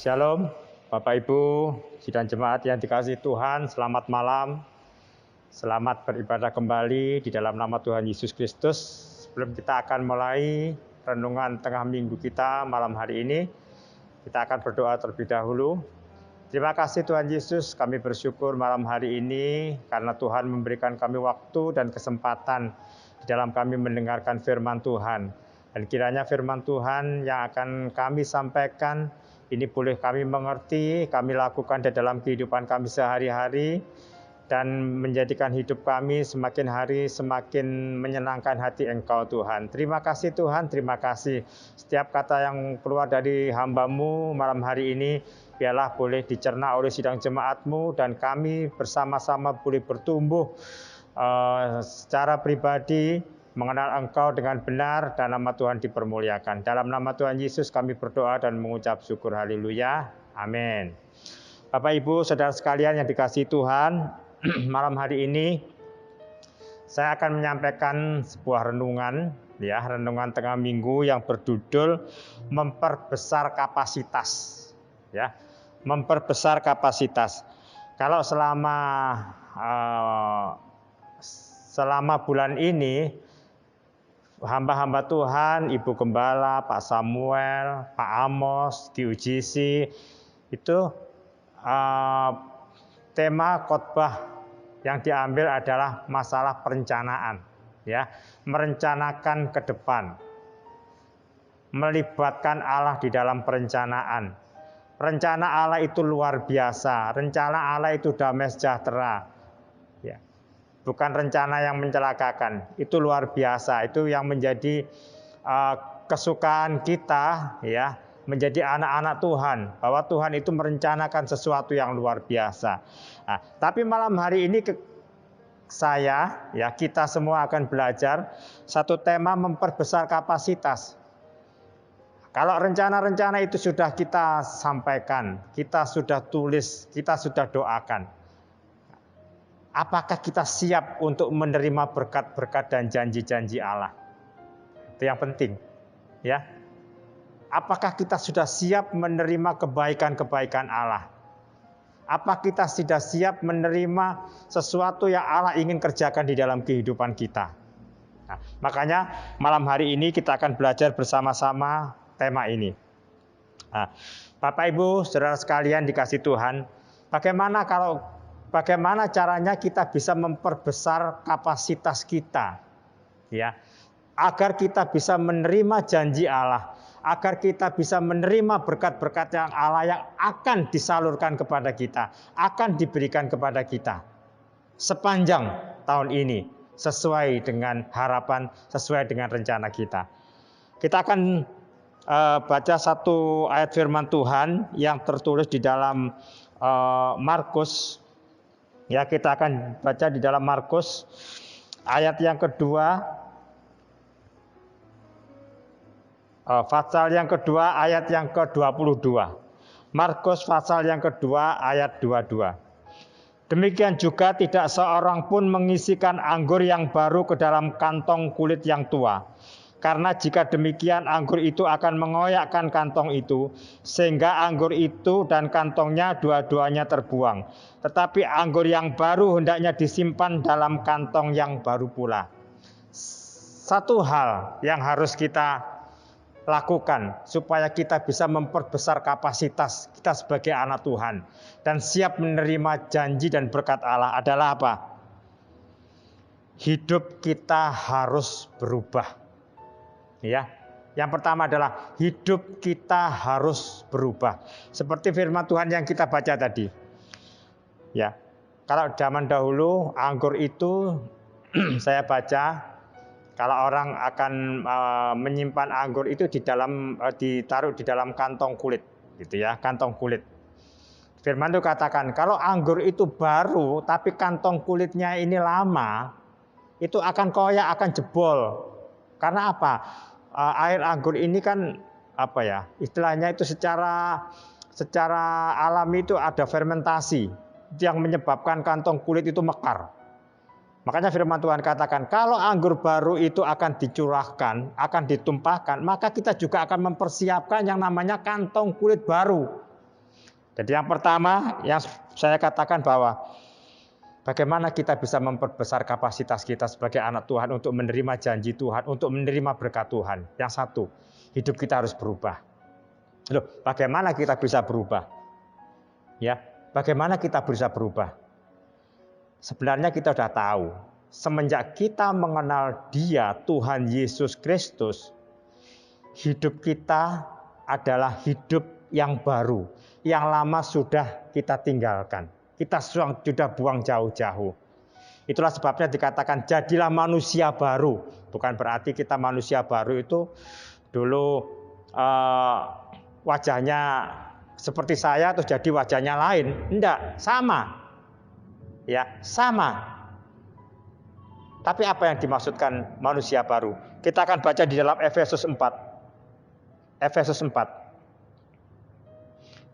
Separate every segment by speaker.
Speaker 1: Shalom, Bapak Ibu, sidang jemaat yang dikasihi Tuhan, selamat malam. Selamat beribadah kembali di dalam nama Tuhan Yesus Kristus. Sebelum kita akan mulai renungan tengah minggu kita malam hari ini, kita akan berdoa terlebih dahulu. Terima kasih Tuhan Yesus, kami bersyukur malam hari ini karena Tuhan memberikan kami waktu dan kesempatan di dalam kami mendengarkan firman Tuhan. Dan kiranya firman Tuhan yang akan kami sampaikan ini boleh kami mengerti, kami lakukan di dalam kehidupan kami sehari-hari, dan menjadikan hidup kami semakin hari semakin menyenangkan hati Engkau Tuhan. Terima kasih Tuhan, terima kasih. Setiap kata yang keluar dari hamba-Mu malam hari ini, biarlah boleh dicerna oleh sidang jemaat-Mu, dan kami bersama-sama boleh bertumbuh secara pribadi, mengenal Engkau dengan benar, dan nama Tuhan dipermuliakan. Dalam nama Tuhan Yesus kami berdoa dan mengucap syukur. Haleluya. Amin. Bapak Ibu, saudara sekalian yang dikasihi Tuhan, malam hari ini saya akan menyampaikan sebuah renungan, renungan tengah minggu yang berjudul memperbesar kapasitas. Memperbesar kapasitas. Kalau selama bulan ini hamba-hamba Tuhan, Ibu Gembala, Pak Samuel, Pak Amos, di UJC, itu tema khotbah yang diambil adalah masalah perencanaan, merencanakan ke depan, melibatkan Allah di dalam perencanaan. Rencana Allah itu luar biasa, rencana Allah itu damai sejahtera. Bukan rencana yang mencelakakan, itu luar biasa. Itu yang menjadi kesukaan kita, menjadi anak-anak Tuhan, bahwa Tuhan itu merencanakan sesuatu yang luar biasa. Nah, tapi malam hari ini kita semua akan belajar satu tema memperbesar kapasitas. Kalau rencana-rencana itu sudah kita sampaikan, kita sudah tulis, kita sudah doakan. Apakah kita siap untuk menerima berkat-berkat dan janji-janji Allah? Itu yang penting, Apakah kita sudah siap menerima kebaikan-kebaikan Allah? Apa kita sudah siap menerima sesuatu yang Allah ingin kerjakan di dalam kehidupan kita? Nah, makanya malam hari ini kita akan belajar bersama-sama tema ini. Nah, Bapak Ibu, saudara sekalian dikasihi Tuhan, bagaimana caranya kita bisa memperbesar kapasitas kita, agar kita bisa menerima janji Allah, agar kita bisa menerima berkat-berkat yang Allah yang akan disalurkan kepada kita, akan diberikan kepada kita sepanjang tahun ini, sesuai dengan harapan, sesuai dengan rencana kita. Kita akan baca satu ayat firman Tuhan yang tertulis di dalam Markus. Kita akan baca di dalam Markus ayat yang kedua, pasal yang kedua ayat yang ke-22. Markus pasal yang kedua ayat 22. Demikian juga tidak seorang pun mengisikan anggur yang baru ke dalam kantong kulit yang tua. Karena jika demikian anggur itu akan mengoyakkan kantong itu, sehingga anggur itu dan kantongnya dua-duanya terbuang. Tetapi anggur yang baru hendaknya disimpan dalam kantong yang baru pula. Satu hal yang harus kita lakukan supaya kita bisa memperbesar kapasitas kita sebagai anak Tuhan dan siap menerima janji dan berkat Allah adalah apa? Hidup kita harus berubah. Yang pertama adalah hidup kita harus berubah. Seperti firman Tuhan yang kita baca tadi. Kalau zaman dahulu anggur itu saya baca, kalau orang akan menyimpan anggur itu ditaruh di dalam kantong kulit, kantong kulit. Firman itu katakan kalau anggur itu baru tapi kantong kulitnya ini lama, itu akan koyak, akan jebol. Karena apa? Air anggur ini kan istilahnya itu secara alami itu ada fermentasi yang menyebabkan kantong kulit itu mekar. Makanya firman Tuhan katakan kalau anggur baru itu akan dicurahkan, akan ditumpahkan, maka kita juga akan mempersiapkan yang namanya kantong kulit baru. Jadi yang pertama yang saya katakan bahwa bagaimana kita bisa memperbesar kapasitas kita sebagai anak Tuhan untuk menerima janji Tuhan, untuk menerima berkat Tuhan. Yang satu, hidup kita harus berubah. Loh, bagaimana kita bisa berubah? Ya, bagaimana kita bisa berubah? Sebenarnya kita sudah tahu, semenjak kita mengenal Dia, Tuhan Yesus Kristus, hidup kita adalah hidup yang baru. Yang lama sudah kita tinggalkan. Kita sudah buang jauh-jauh. Itulah sebabnya dikatakan jadilah manusia baru. Bukan berarti kita manusia baru itu dulu wajahnya seperti saya terus jadi wajahnya lain. Enggak, sama. Ya, sama. Tapi apa yang dimaksudkan manusia baru? Kita akan baca di dalam Efesus 4. Efesus 4.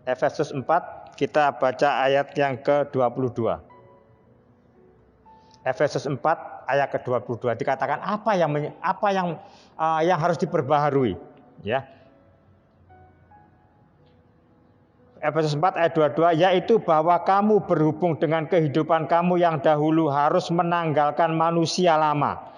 Speaker 1: Efesus 4 kita baca ayat yang ke-22. Efesus 4 ayat ke-22 dikatakan apa yang harus diperbaharui, ya. Efesus 4 ayat 22, yaitu bahwa kamu berhubung dengan kehidupan kamu yang dahulu harus menanggalkan manusia lama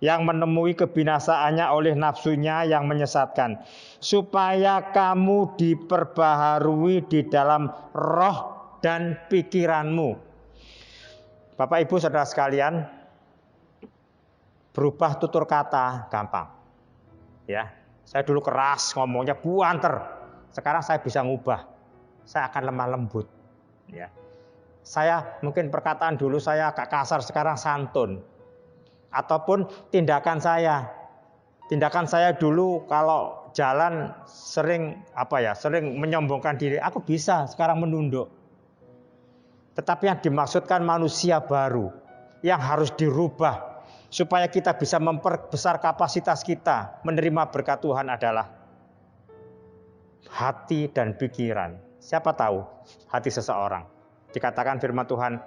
Speaker 1: yang menemui kebinasaannya oleh nafsunya yang menyesatkan, supaya kamu diperbaharui di dalam roh dan pikiranmu. Bapak Ibu Saudara sekalian, berubah tutur kata gampang. Ya, saya dulu keras ngomongnya buanter. Sekarang saya bisa ngubah. Saya akan lemah lembut. Ya. Saya mungkin perkataan dulu saya agak kasar, sekarang santun. Ataupun tindakan saya dulu kalau jalan sering menyombongkan diri. Aku bisa, sekarang menunduk. Tetapi yang dimaksudkan manusia baru yang harus dirubah supaya kita bisa memperbesar kapasitas kita menerima berkat Tuhan adalah hati dan pikiran. Siapa tahu hati seseorang. Dikatakan firman Tuhan,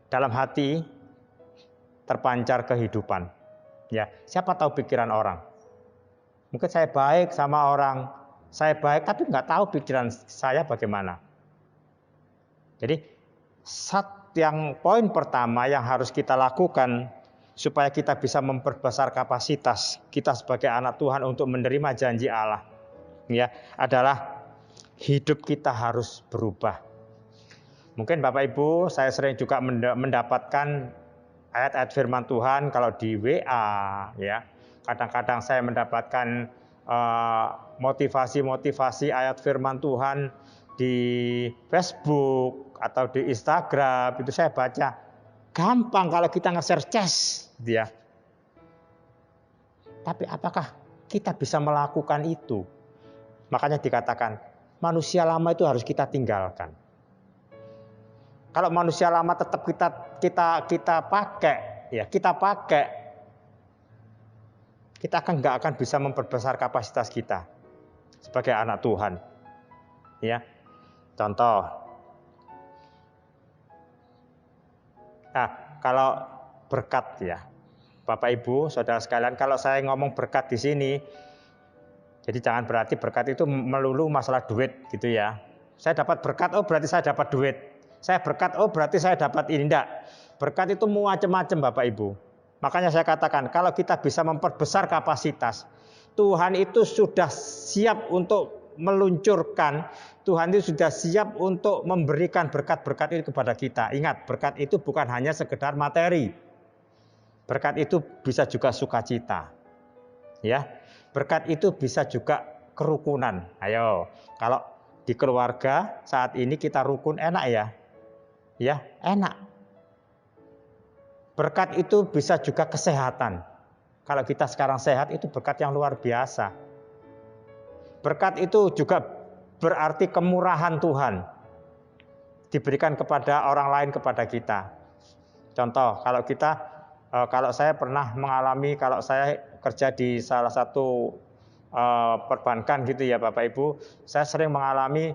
Speaker 1: dalam hati terpancar kehidupan. Ya, siapa tahu pikiran orang. Mungkin saya baik sama orang, saya baik tapi nggak tahu pikiran saya bagaimana. Jadi poin pertama yang harus kita lakukan supaya kita bisa memperbesar kapasitas kita sebagai anak Tuhan untuk menerima janji Allah, ya, adalah hidup kita harus berubah. Mungkin Bapak Ibu, saya sering juga mendapatkan ayat-ayat firman Tuhan kalau di WA, ya. Kadang-kadang saya mendapatkan motivasi-motivasi ayat firman Tuhan di Facebook atau di Instagram, itu saya baca. Gampang kalau kita nge-share dia. Tapi apakah kita bisa melakukan itu? Makanya dikatakan manusia lama itu harus kita tinggalkan. Kalau manusia lama tetap kita pakai, ya kita nggak akan bisa memperbesar kapasitas kita sebagai anak Tuhan. Ya, contoh. Nah, kalau berkat ya, Bapak Ibu, Saudara sekalian, kalau saya ngomong berkat di sini. Jadi jangan berarti berkat itu melulu masalah duit gitu ya. Saya dapat berkat, oh berarti saya dapat duit. Saya berkat, oh berarti saya dapat ini. Enggak. Berkat itu macam-macam Bapak Ibu. Makanya saya katakan kalau kita bisa memperbesar kapasitas, Tuhan itu sudah siap untuk meluncurkan. Tuhan itu sudah siap untuk memberikan berkat-berkat itu kepada kita. Ingat, berkat itu bukan hanya sekedar materi. Berkat itu bisa juga sukacita. Ya. Berkat itu bisa juga kerukunan. Ayo, kalau di keluarga saat ini kita rukun enak ya? Ya, enak. Berkat itu bisa juga kesehatan. Kalau kita sekarang sehat itu berkat yang luar biasa. Berkat itu juga berarti kemurahan Tuhan. Diberikan kepada orang lain kepada kita. Contoh, kalau saya pernah mengalami, kalau saya kerja di salah satu perbankan gitu ya Bapak Ibu, saya sering mengalami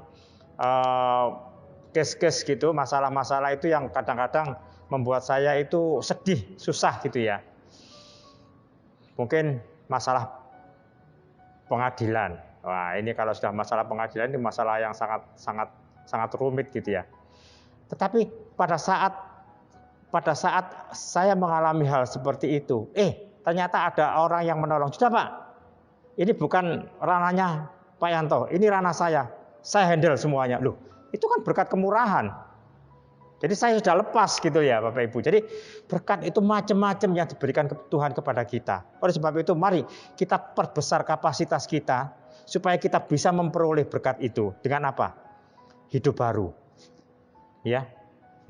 Speaker 1: case-case gitu, masalah-masalah itu yang kadang-kadang membuat saya itu sedih, susah gitu ya. Mungkin masalah pengadilan. Wah, ini kalau sudah masalah pengadilan ini masalah yang sangat sangat rumit gitu ya. Tetapi pada saat saya mengalami hal seperti itu, ternyata ada orang yang menolong. Sudah Pak, ini bukan ranahnya Pak Yanto, ini ranah saya handle semuanya. Loh, itu kan berkat kemurahan. Jadi saya sudah lepas gitu ya Bapak Ibu. Jadi berkat itu macam-macam yang diberikan Tuhan kepada kita. Oleh sebab itu mari kita perbesar kapasitas kita supaya kita bisa memperoleh berkat itu. Dengan apa? Hidup baru. Ya.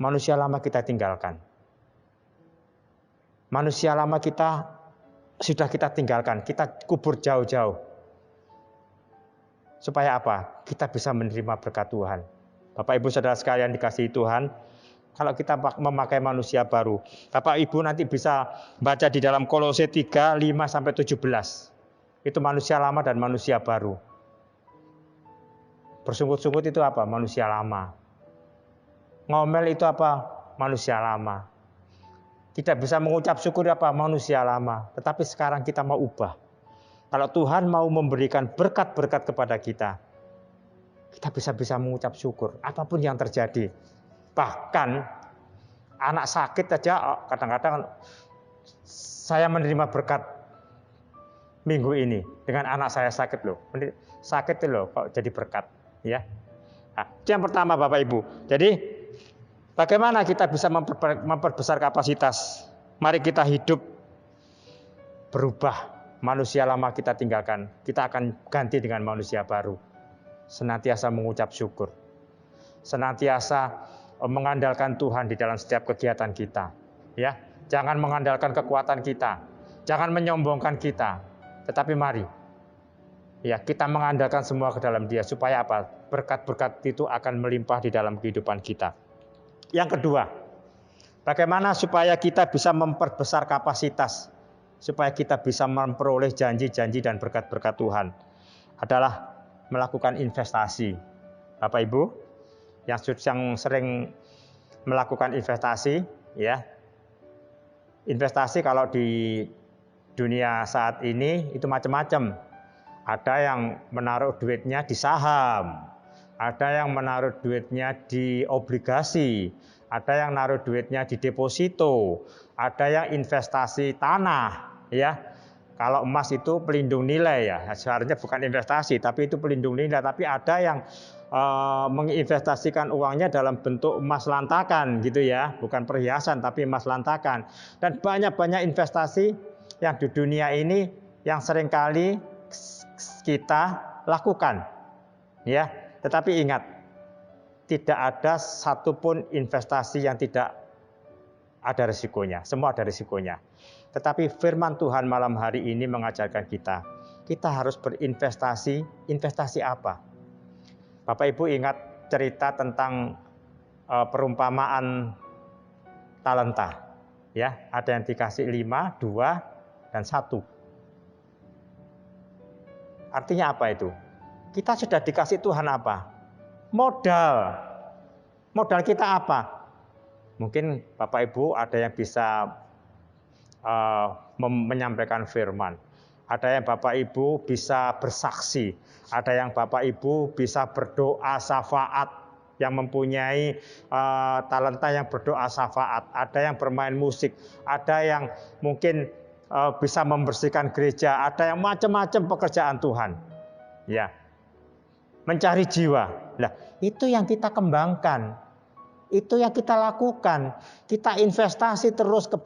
Speaker 1: Manusia lama kita tinggalkan. Manusia lama kita sudah kita tinggalkan, kita kubur jauh-jauh. Supaya apa? Kita bisa menerima berkat Tuhan. Bapak Ibu Saudara sekalian dikasihi Tuhan, kalau kita memakai manusia baru, Bapak Ibu nanti bisa baca di dalam Kolose 3, 5 sampai 17. Itu manusia lama dan manusia baru. Bersungut-sungut itu apa? Manusia lama. Ngomel itu apa? Manusia lama. Tidak bisa mengucap syukur apa? Manusia lama. Tetapi sekarang kita mau ubah. Kalau Tuhan mau memberikan berkat-berkat kepada kita, kita bisa mengucap syukur apapun yang terjadi. Bahkan anak sakit aja kadang-kadang saya menerima berkat minggu ini dengan anak saya sakit loh. Sakit itu loh kok jadi berkat ya. Nah, itu yang pertama Bapak Ibu. Jadi bagaimana kita bisa memperbesar kapasitas? Mari kita hidup berubah. Manusia lama kita tinggalkan. Kita akan ganti dengan manusia baru. Senantiasa mengucap syukur. Senantiasa mengandalkan Tuhan di dalam setiap kegiatan kita. Ya, jangan mengandalkan kekuatan kita. Jangan menyombongkan kita. Tetapi mari ya, kita mengandalkan semua ke dalam Dia supaya apa? Berkat-berkat itu akan melimpah di dalam kehidupan kita. Yang kedua, bagaimana supaya kita bisa memperbesar kapasitas, supaya kita bisa memperoleh janji-janji dan berkat-berkat Tuhan, adalah melakukan investasi. Bapak Ibu yang sering melakukan investasi, ya, investasi kalau di dunia saat ini itu macam-macam. Ada yang menaruh duitnya di saham, ada yang menaruh duitnya di obligasi, ada yang naruh duitnya di deposito, ada yang investasi tanah, ya. Kalau emas itu pelindung nilai ya, seharusnya bukan investasi, tapi itu pelindung nilai. Tapi ada yang menginvestasikan uangnya dalam bentuk emas lantakan, gitu ya, bukan perhiasan, tapi emas lantakan. Dan banyak-banyak investasi yang di dunia ini yang seringkali kita lakukan, ya. Tetapi ingat, tidak ada satupun investasi yang tidak ada risikonya. Semua ada risikonya. Tetapi firman Tuhan malam hari ini mengajarkan kita harus berinvestasi. Investasi apa? Bapak Ibu ingat cerita tentang perumpamaan talenta. Ya, ada yang dikasih 5, 2, dan 1. Artinya apa itu? Kita sudah dikasih Tuhan apa? Modal. Modal kita apa? Mungkin Bapak Ibu ada yang bisa menyampaikan firman. Ada yang Bapak Ibu bisa bersaksi. Ada yang Bapak Ibu bisa berdoa syafaat, yang mempunyai talenta yang berdoa syafaat. Ada yang bermain musik. Ada yang mungkin bisa membersihkan gereja. Ada yang macam-macam pekerjaan Tuhan. Ya, mencari jiwa. Nah, itu yang kita kembangkan. Itu yang kita lakukan. Kita investasi terus ke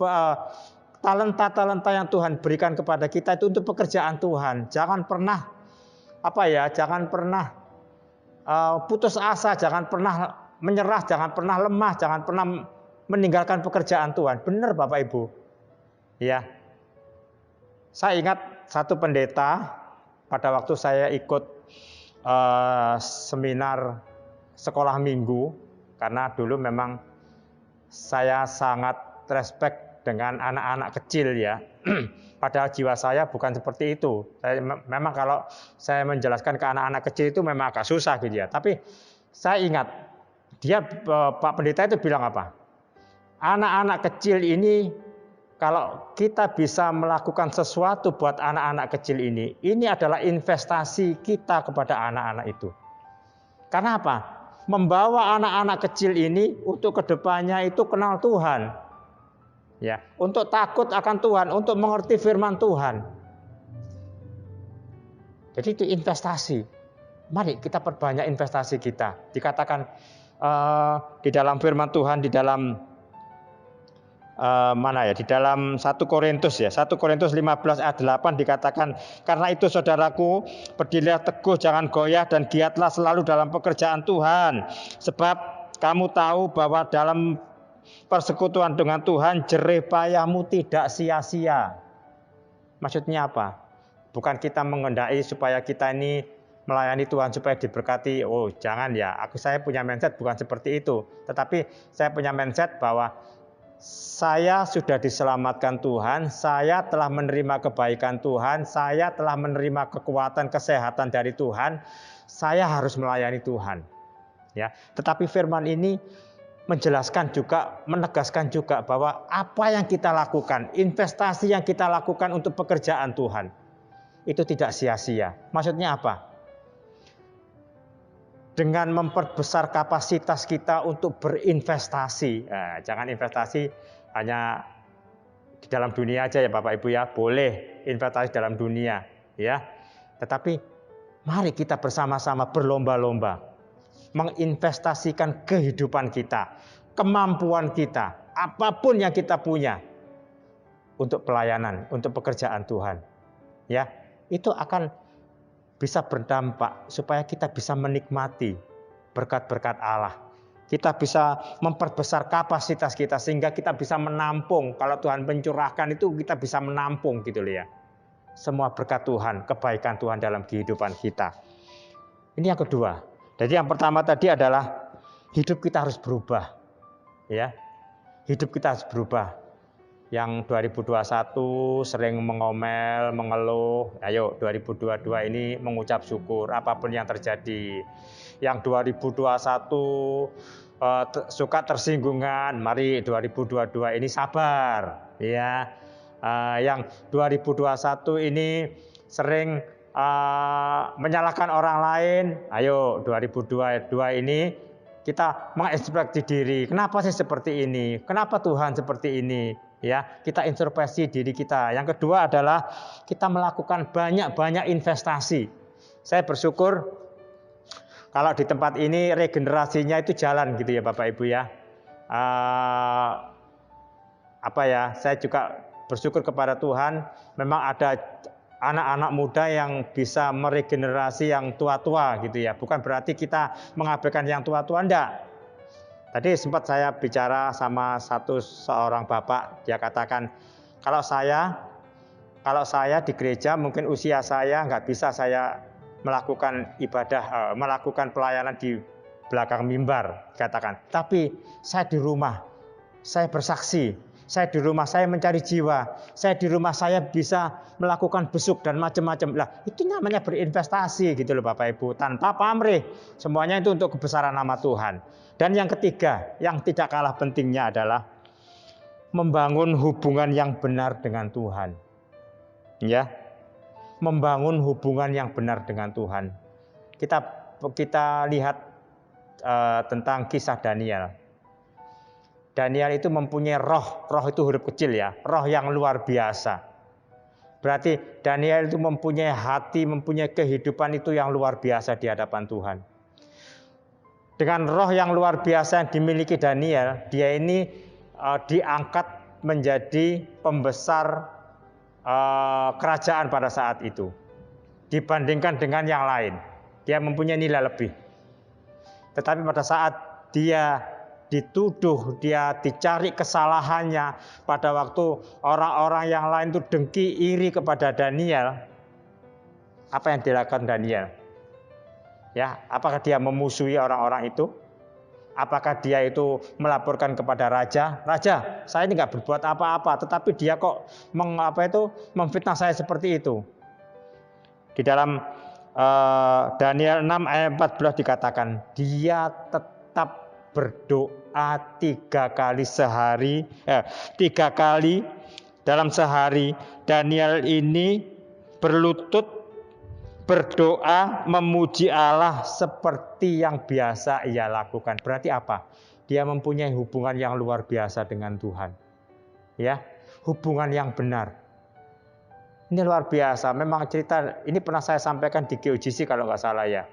Speaker 1: talenta-talenta yang Tuhan berikan kepada kita itu untuk pekerjaan Tuhan. Jangan pernah jangan pernah putus asa, jangan pernah menyerah, jangan pernah lemah, jangan pernah meninggalkan pekerjaan Tuhan. Benar Bapak Ibu. Ya. Saya ingat satu pendeta pada waktu saya ikut seminar sekolah minggu, karena dulu memang saya sangat respect dengan anak-anak kecil ya. Padahal jiwa saya bukan seperti itu. Memang kalau saya menjelaskan ke anak-anak kecil itu memang agak susah gitu ya. Tapi saya ingat Pak Pendeta itu bilang apa? Anak-anak kecil ini, kalau kita bisa melakukan sesuatu buat anak-anak kecil ini adalah investasi kita kepada anak-anak itu. Karena apa? membawa anak-anak kecil ini untuk kedepannya itu kenal Tuhan. Ya, untuk takut akan Tuhan, untuk mengerti firman Tuhan. Jadi itu investasi. Mari kita perbanyak investasi kita. Dikatakan di dalam firman Tuhan, di dalam di dalam 1 Korintus 1 Korintus 15 ayat 8 dikatakan, karena itu saudaraku, berdirilah teguh, jangan goyah, dan giatlah selalu dalam pekerjaan Tuhan. Sebab kamu tahu bahwa dalam persekutuan dengan Tuhan jerih payahmu tidak sia-sia. Maksudnya apa? Bukan kita mengendaki supaya kita ini melayani Tuhan supaya diberkati. Oh, jangan ya. Saya punya mindset bukan seperti itu. Tetapi saya punya mindset bahwa saya sudah diselamatkan Tuhan, saya telah menerima kebaikan Tuhan, saya telah menerima kekuatan kesehatan dari Tuhan, saya harus melayani Tuhan. Ya, tetapi firman ini menjelaskan juga, menegaskan juga bahwa apa yang kita lakukan, investasi yang kita lakukan untuk pekerjaan Tuhan, itu tidak sia-sia. Maksudnya apa? Dengan memperbesar kapasitas kita untuk berinvestasi. Nah, jangan investasi hanya di dalam dunia aja ya Bapak Ibu ya. Boleh investasi dalam dunia ya. Tetapi mari kita bersama-sama berlomba-lomba menginvestasikan kehidupan kita, kemampuan kita, apapun yang kita punya untuk pelayanan, untuk pekerjaan Tuhan. Ya, itu akan bisa berdampak supaya kita bisa menikmati berkat-berkat Allah. Kita bisa memperbesar kapasitas kita sehingga kita bisa menampung. Kalau Tuhan mencurahkan itu kita bisa menampung gitu loh ya. Semua berkat Tuhan, kebaikan Tuhan dalam kehidupan kita. Ini yang kedua. Jadi yang pertama tadi adalah hidup kita harus berubah. Ya. Hidup kita harus berubah. Yang 2021 sering mengomel, mengeluh. Ayo 2022 ini mengucap syukur apapun yang terjadi. Yang 2021 suka tersinggungan, mari 2022 ini sabar. Ya. Yang 2021 ini sering menyalahkan orang lain. Ayo 2022 ini kita mengintrospeksi diri. Kenapa sih seperti ini? Kenapa Tuhan seperti ini? Ya, kita introspeksi diri kita. Yang kedua adalah kita melakukan banyak-banyak investasi. Saya bersyukur kalau di tempat ini regenerasinya itu jalan gitu ya Bapak Ibu ya. Saya juga bersyukur kepada Tuhan. Memang ada anak-anak muda yang bisa meregenerasi yang tua-tua gitu ya. Bukan berarti kita mengabaikan yang tua-tua, enggak. Tadi sempat saya bicara sama seorang bapak, dia katakan, kalau saya di gereja mungkin usia saya nggak bisa saya melakukan ibadah, melakukan pelayanan di belakang mimbar, katakan. Tapi saya di rumah, saya bersaksi, saya di rumah saya mencari jiwa, saya di rumah saya bisa melakukan besuk dan macam-macam. Lah, itu namanya berinvestasi gitu loh Bapak Ibu, tanpa pamrih. Semuanya itu untuk kebesaran nama Tuhan. Dan yang ketiga, yang tidak kalah pentingnya adalah membangun hubungan yang benar dengan Tuhan. Ya. Membangun hubungan yang benar dengan Tuhan. Kita lihat tentang kisah Daniel. Daniel itu mempunyai roh itu huruf kecil ya, roh yang luar biasa. Berarti Daniel itu mempunyai hati, mempunyai kehidupan itu yang luar biasa di hadapan Tuhan. Dengan roh yang luar biasa yang dimiliki Daniel, dia ini diangkat menjadi pembesar kerajaan pada saat itu. Dibandingkan dengan yang lain, dia mempunyai nilai lebih. Tetapi pada saat dia dituduh, dia dicari kesalahannya, pada waktu orang-orang yang lain itu dengki, iri kepada Daniel, apa yang dilakukan Daniel? Ya, apakah dia memusuhi orang-orang itu? Apakah dia itu melaporkan kepada raja? Raja, saya ini nggak berbuat apa-apa, tetapi dia kok memfitnah saya seperti itu. Di dalam Daniel 6 ayat 14 dikatakan, dia tetap berdoa 3 kali dalam sehari. Daniel ini berlutut berdoa memuji Allah seperti yang biasa ia lakukan. Berarti apa? Dia mempunyai hubungan yang luar biasa dengan Tuhan. Ya, hubungan yang benar. Ini luar biasa. Memang cerita ini pernah saya sampaikan di GOGC kalau nggak salah ya.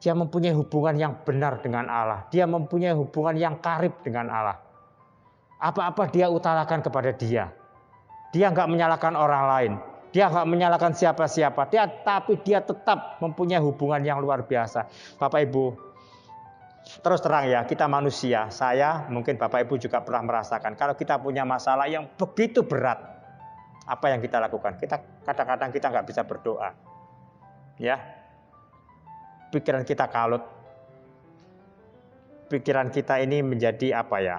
Speaker 1: Dia mempunyai hubungan yang benar dengan Allah. Dia mempunyai hubungan yang karib dengan Allah. Apa-apa dia utarakan kepada dia. Dia nggak menyalahkan orang lain. Dia nggak menyalahkan siapa-siapa. Tapi dia tetap mempunyai hubungan yang luar biasa. Bapak Ibu, terus terang ya, kita manusia. Saya, mungkin Bapak Ibu juga pernah merasakan. Kalau kita punya masalah yang begitu berat, apa yang kita lakukan? Kadang-kadang kita nggak bisa berdoa. Ya, pikiran kita kalut. Pikiran kita ini menjadi apa ya?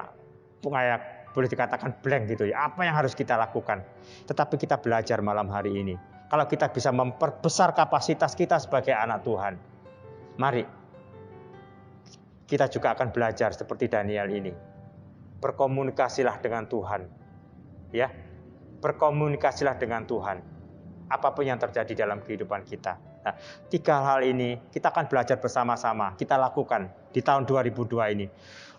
Speaker 1: Boleh dikatakan blank gitu ya. Apa yang harus kita lakukan? Tetapi kita belajar malam hari ini. Kalau kita bisa memperbesar kapasitas kita sebagai anak Tuhan, mari kita juga akan belajar seperti Daniel ini. Berkomunikasilah dengan Tuhan. Ya. Berkomunikasilah dengan Tuhan. Apapun yang terjadi dalam kehidupan kita. Nah, 3 hal ini kita akan belajar bersama-sama. Kita lakukan di tahun 2002 ini.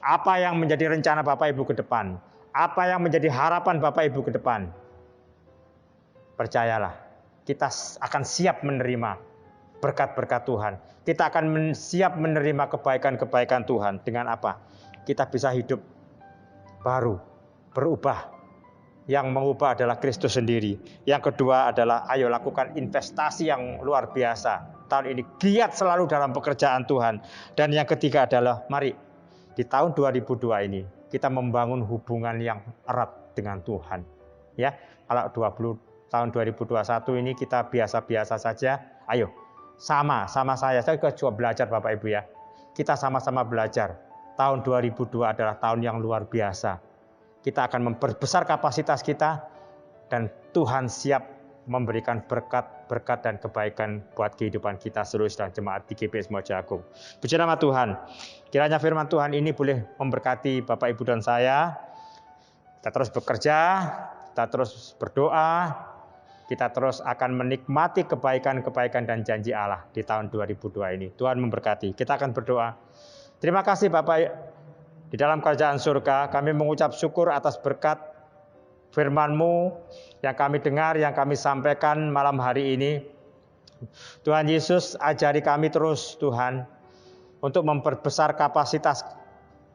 Speaker 1: Apa yang menjadi rencana Bapak Ibu ke depan? Apa yang menjadi harapan Bapak Ibu ke depan? Percayalah, kita akan siap menerima berkat-berkat Tuhan. Kita akan siap menerima kebaikan-kebaikan Tuhan. Dengan apa? Kita bisa hidup baru, berubah. Yang mengubah adalah Kristus sendiri. Yang kedua adalah ayo lakukan investasi yang luar biasa. Tahun ini giat selalu dalam pekerjaan Tuhan. Dan yang ketiga adalah mari di tahun 2002 ini kita membangun hubungan yang erat dengan Tuhan. Ya, kalau tahun 2021 ini kita biasa-biasa saja. Ayo, sama saya juga belajar Bapak Ibu ya. Kita sama-sama belajar. Tahun 2002 adalah tahun yang luar biasa. Kita akan memperbesar kapasitas kita dan Tuhan siap memberikan berkat-berkat dan kebaikan buat kehidupan kita seluruh dan jemaat di GPS Mojo Agung. Puji nama Tuhan. Kiranya firman Tuhan ini boleh memberkati Bapak Ibu dan saya. Kita terus bekerja, kita terus berdoa, kita terus akan menikmati kebaikan-kebaikan dan janji Allah di tahun 2002 ini. Tuhan memberkati. Kita akan berdoa. Terima kasih Bapak, di dalam kerajaan surga kami mengucap syukur atas berkat firman-Mu yang kami dengar, yang kami sampaikan malam hari ini. Tuhan Yesus, ajari kami terus Tuhan, untuk memperbesar kapasitas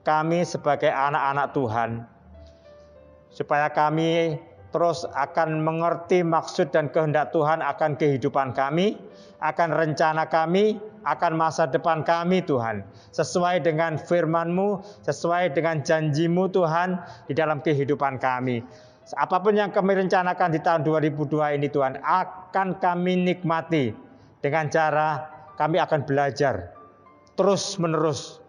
Speaker 1: kami sebagai anak-anak Tuhan. Supaya kami terus akan mengerti maksud dan kehendak Tuhan akan kehidupan kami, akan rencana kami, akan masa depan kami Tuhan. Sesuai dengan firman-Mu, sesuai dengan janji-Mu Tuhan di dalam kehidupan kami. Apapun yang kami rencanakan di tahun 2002 ini Tuhan, akan kami nikmati dengan cara kami akan belajar terus menerus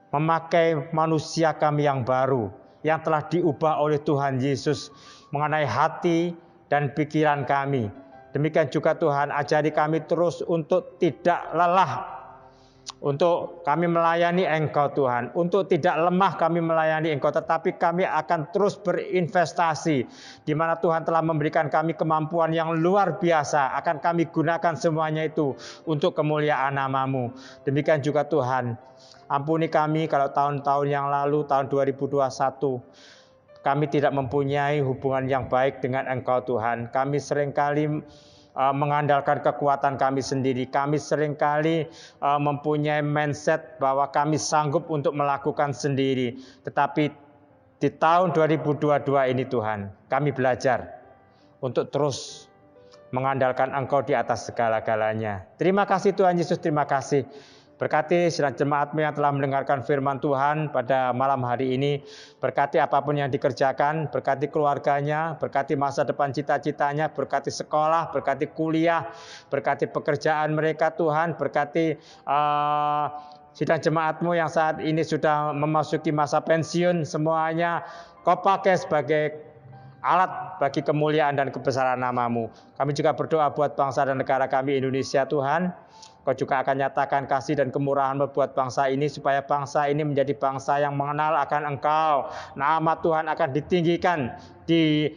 Speaker 1: memakai manusia kami yang baru, yang telah diubah oleh Tuhan Yesus mengenai hati dan pikiran kami. Demikian juga Tuhan, ajari kami terus untuk tidak lelah, untuk kami melayani Engkau Tuhan, untuk tidak lemah kami melayani Engkau, tetapi kami akan terus berinvestasi, di mana Tuhan telah memberikan kami kemampuan yang luar biasa, akan kami gunakan semuanya itu untuk kemuliaan nama-Mu. Demikian juga Tuhan, ampuni kami kalau tahun-tahun yang lalu, tahun 2021, kami tidak mempunyai hubungan yang baik dengan Engkau Tuhan. Kami seringkali mengandalkan kekuatan kami sendiri. Kami seringkali mempunyai mindset bahwa kami sanggup untuk melakukan sendiri. Tetapi di tahun 2022 ini Tuhan, kami belajar untuk terus mengandalkan Engkau di atas segala-galanya. Terima kasih Tuhan Yesus, terima kasih. Berkati sidang jemaat-Mu yang telah mendengarkan firman Tuhan pada malam hari ini. Berkati apapun yang dikerjakan, berkati keluarganya, berkati masa depan cita-citanya, berkati sekolah, berkati kuliah, berkati pekerjaan mereka Tuhan, berkati sidang jemaat-Mu yang saat ini sudah memasuki masa pensiun, semuanya Kau pakai sebagai alat bagi kemuliaan dan kebesaran nama-Mu. Kami juga berdoa buat bangsa dan negara kami Indonesia Tuhan. Kau juga akan nyatakan kasih dan kemurahan buat bangsa ini, supaya bangsa ini menjadi bangsa yang mengenal akan Engkau. Nama Tuhan akan ditinggikan di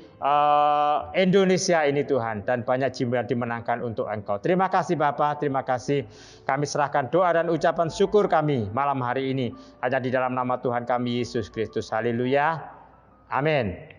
Speaker 1: Indonesia ini Tuhan, dan banyak jiwa dimenangkan untuk Engkau. Terima kasih Bapa, terima kasih. Kami serahkan doa dan ucapan syukur kami malam hari ini hanya di dalam nama Tuhan kami Yesus Kristus. Haleluya. Amin.